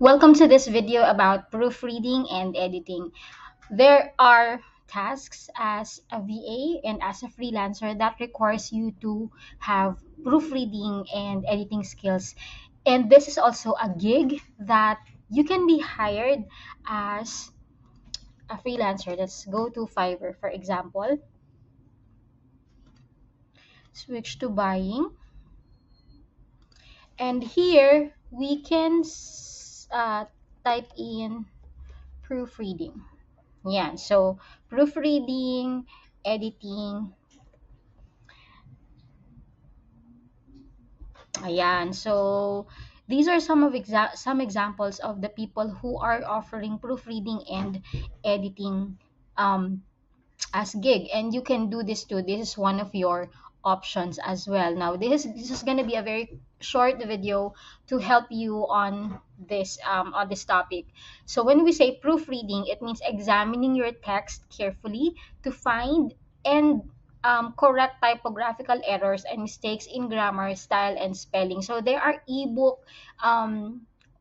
Welcome to this video about proofreading and editing. There are tasks as a VA and as a freelancer that requires you to have proofreading and editing skills. And this is also a gig that you can be hired as a freelancer. Let's go to Fiverr, for example. Switch to buying. And here we can type in proofreading. Yeah, so proofreading, editing, ayan. So these are some examples of the people who are offering proofreading and editing um, as gig, and you can do this too. This is one of your options as well. Now this is going to be a very short video to help you on this topic. So when we say proofreading, it means examining your text carefully to find and correct typographical errors and mistakes in grammar, style, and spelling. So there are ebook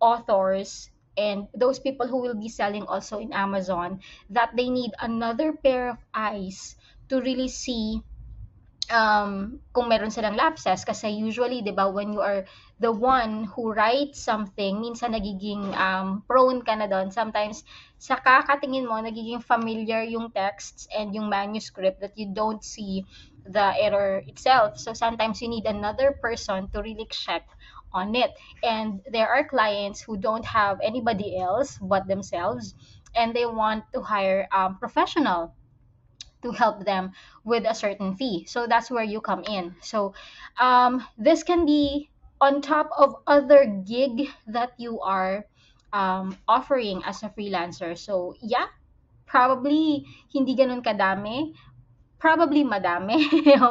authors and those people who will be selling also in Amazon that they need another pair of eyes to really see kung meron silang lapses kasi usually 'di ba when you are the one who writes something minsan nagiging prone ka na doon sometimes sa kakatingin mo nagiging familiar yung texts and yung manuscript that you don't see the error itself, so sometimes you need another person to really check on it, and there are clients who don't have anybody else but themselves and they want to hire professional to help them with a certain fee. So that's where you come in. So this can be on top of other gig that you are offering as a freelancer. So yeah, probably hindi ganun kadami. Probably madami,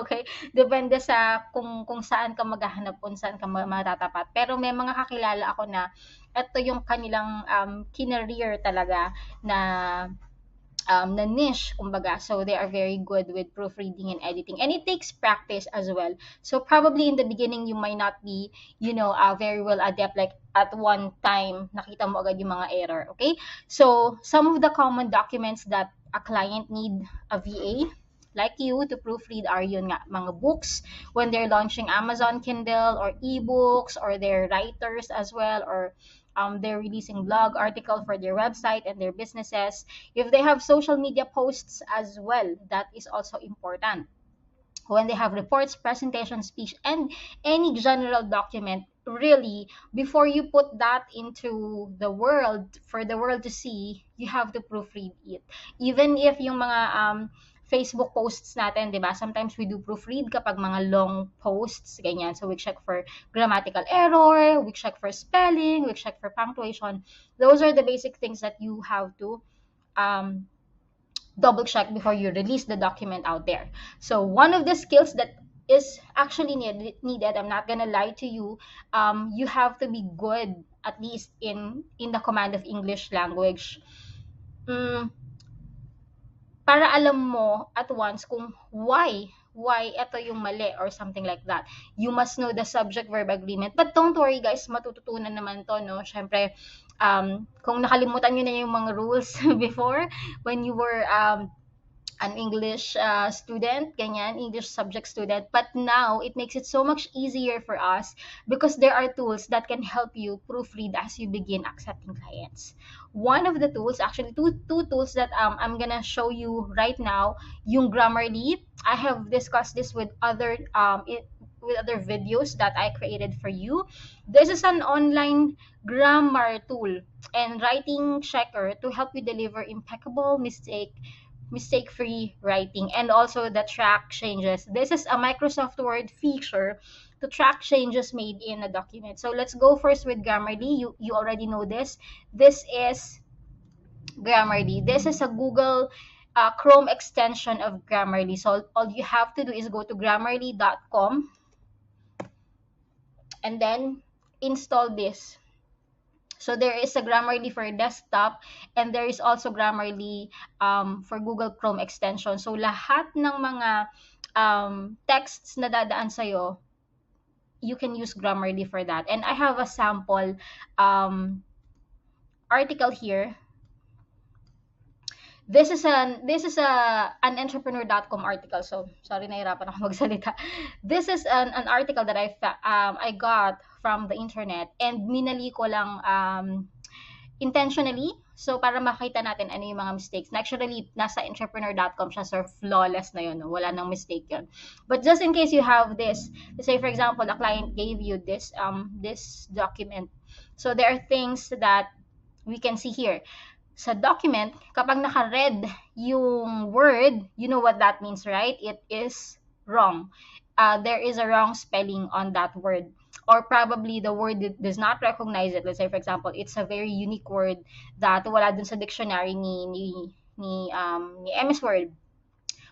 okay? Depende sa kung saan ka maghahanap, kung saan ka matatapat. Pero may mga kakilala ako na ito yung kanilang kinareer talaga na na niche, kumbaga. So they are very good with proofreading and editing. And it takes practice as well. So probably in the beginning, you might not be, very well adept. Like at one time, nakita mo agad yung mga error. Okay? So some of the common documents that a client need a VA like you to proofread are yun nga, mga books when they're launching Amazon Kindle or ebooks, or their writers as well, or they're releasing blog article for their website and their businesses. If they have social media posts as well, that is also important. When they have reports, presentation, speech, and any general document, really, before you put that into the world, for the world to see, you have to proofread it. Even if yung mga Facebook posts natin, 'di ba? Sometimes we do proofread kapag mga long posts, ganyan. So we check for grammatical error, we check for spelling, we check for punctuation. Those are the basic things that you have to um, double check before you release the document out there. So one of the skills that is actually needed, I'm not gonna lie to you, you have to be good at least in the command of English language. Mm, para alam mo at once kung why ito yung mali or something like that. You must know the subject-verb agreement. But don't worry guys, matututunan naman to, no? Syempre, kung nakalimutan nyo na yung mga rules before, when you were an English student, ganyan, English subject student. But now, it makes it so much easier for us because there are tools that can help you proofread as you begin accepting clients. One of the tools, actually two tools that I'm gonna show you right now, yung Grammarly. I have discussed this with with other videos that I created for you. This is an online grammar tool and writing checker to help you deliver impeccable mistake-free writing, and also the track changes. This is a Microsoft Word feature to track changes made in a document. So let's go first with Grammarly. You already know this. This is Grammarly. This is a Google Chrome extension of Grammarly. So all you have to do is go to grammarly.com and then install this. So there is a Grammarly for desktop and there is also Grammarly for Google Chrome extension. So lahat ng mga texts na dadaan sa'yo, you can use Grammarly for that. And I have a sample um, article here. This is an entrepreneur.com article. So, sorry, nahirapan ako magsalita. This is an article that I got from the internet, and minali ko lang intentionally. So, para makita natin ano yung mga mistakes. Actually, nasa entrepreneur.com siya, so flawless na yun. No? Wala nang mistake yun. But just in case you have this, let's say for example, a client gave you this document. So, there are things that we can see here. Sa document, kapag naka-red yung word, you know what that means, right? It is wrong. There is a wrong spelling on that word. Or probably the word does not recognize it. Let's say, for example, it's a very unique word that wala dun sa dictionary ni MS Word.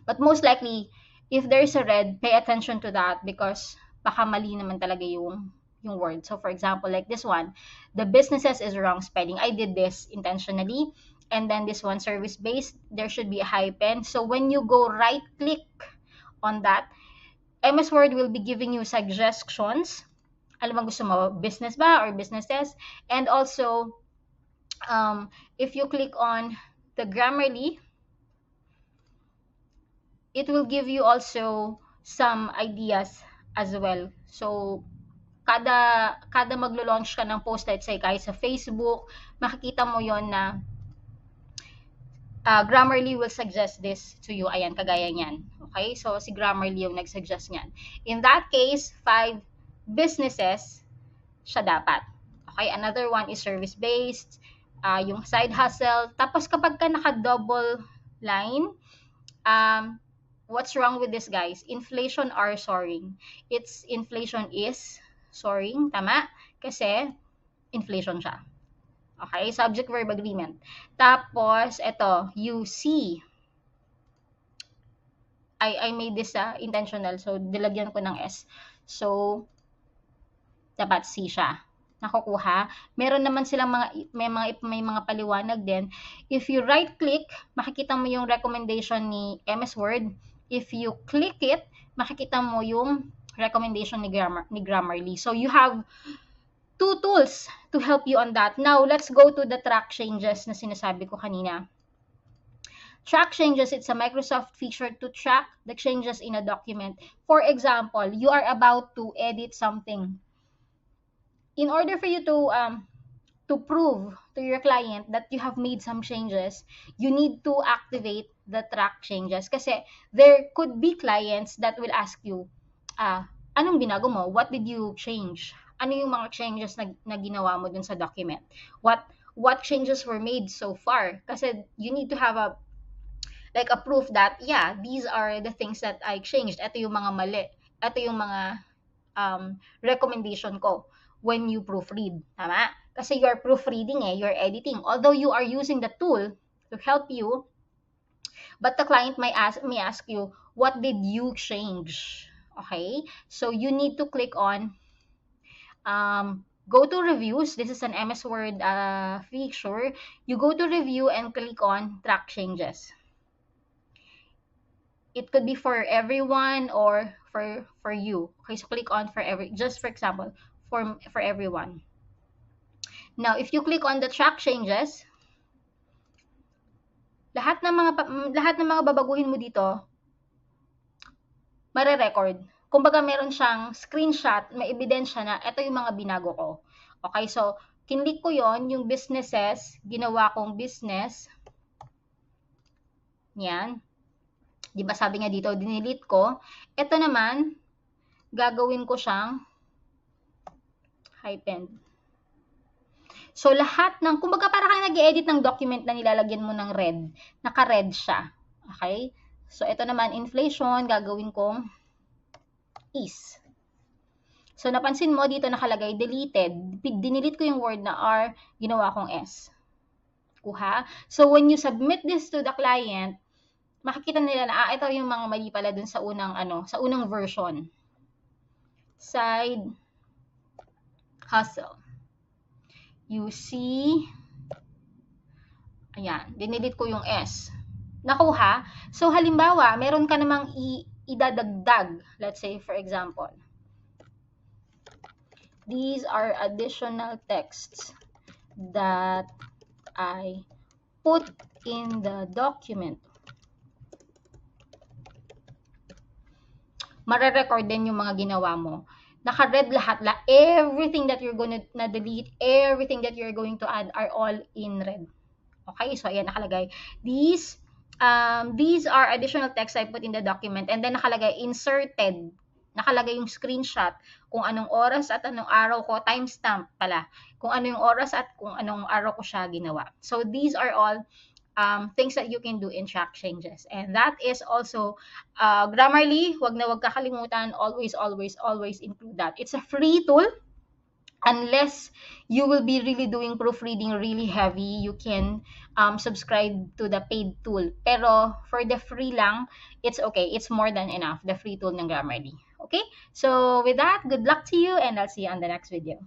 But most likely, if there is a red, pay attention to that because baka mali naman talaga yung word. So for example, like this one, the businesses is wrong spelling. I did this intentionally. And then this one, service-based, there should be a hyphen. So when you go right-click on that, MS Word will be giving you suggestions. Alam mo gusto mo, business ba or businesses? And also, if you click on the Grammarly, it will give you also some ideas as well. So, kada maglo-launch ka ng post, let's say kahit sa Facebook, makikita mo yon na Grammarly will suggest this to you. Ayan, kagaya niyan. Okay? So, si Grammarly yung nag-suggest niyan. In that case, 5 businesses siya dapat. Okay? Another one is service-based, yung side hustle. Tapos, kapag ka naka-double line, what's wrong with this, guys? Inflation are soaring. Its inflation is soaring. Tama? Kasi, inflation siya. Okay? Subject-verb agreement. Tapos, ito, you see. I made this intentional. So, dilagyan ko ng S. So, dapat C siya. Nakukuha. Meron naman silang may mga paliwanag din. If you right-click, makikita mo yung recommendation ni MS Word. If you click it, makikita mo yung recommendation ni Grammarly. So, you have 2 tools to help you on that. Now, let's go to the track changes na sinasabi ko kanina. Track changes, it's a Microsoft feature to track the changes in a document. For example, you are about to edit something. In order for you to prove to your client that you have made some changes, you need to activate the track changes. Kasi there could be clients that will ask you, anong binago mo? What did you change? Ano yung mga changes na ginawa mo dun sa document? What changes were made so far? Kasi you need to have a proof that, yeah, these are the things that I changed. Ito yung mga mali. Ito yung mga recommendation ko when you proofread. Tama? Kasi you're proofreading you're editing. Although you are using the tool to help you, but the client may ask you, what did you change? Okay? So you need to click on go to reviews. This is an MS Word feature. You go to review and click on track changes. It could be for everyone or for you. Okay, so click on just for example, for everyone. Now, if you click on the track changes, lahat ng mga babaguhin mo dito, mare-record. Kumbaga meron siyang screenshot, may ebidensya na ito yung mga binago ko. Okay, so kinlik ko yon yung businesses, ginawa kong business. Yan. Di ba sabi nga dito, dinilit ko. Ito naman, gagawin ko siyang hyphen. So lahat ng, kumbaga para kang nag-edit ng document na nilalagyan mo ng red, naka-red siya. Okay? So ito naman, inflation, gagawin kong is. So, napansin mo, dito nakalagay, deleted. Dinilit ko yung word na R, ginawa kong S. Kuha. So, when you submit this to the client, makikita nila na, ito yung mga mali pala dun sa unang version. Side hustle. You see, ayan, dinilit ko yung S. Nakuha. So, halimbawa, meron ka namang idadagdag. Let's say, for example, these are additional texts that I put in the document. Mare-record din yung mga ginawa mo. Naka-red lahat. Everything that you're gonna na-delete, everything that you're going to add are all in red. Okay, so ayan nakalagay. These are additional text I put in the document, and then nakalagay inserted. Nakalagay yung screenshot kung anong oras at anong araw ko, timestamp pala. Kung ano yung oras at kung anong araw ko siya ginawa. So these are all things that you can do in track changes. And that is also Grammarly, wag na wag kakalimutan, always, always, always include that. It's a free tool. Unless you will be really doing proofreading really heavy, you can subscribe to the paid tool. Pero for the free lang, it's okay. It's more than enough, the free tool ng Grammarly. Okay? So with that, good luck to you and I'll see you on the next video.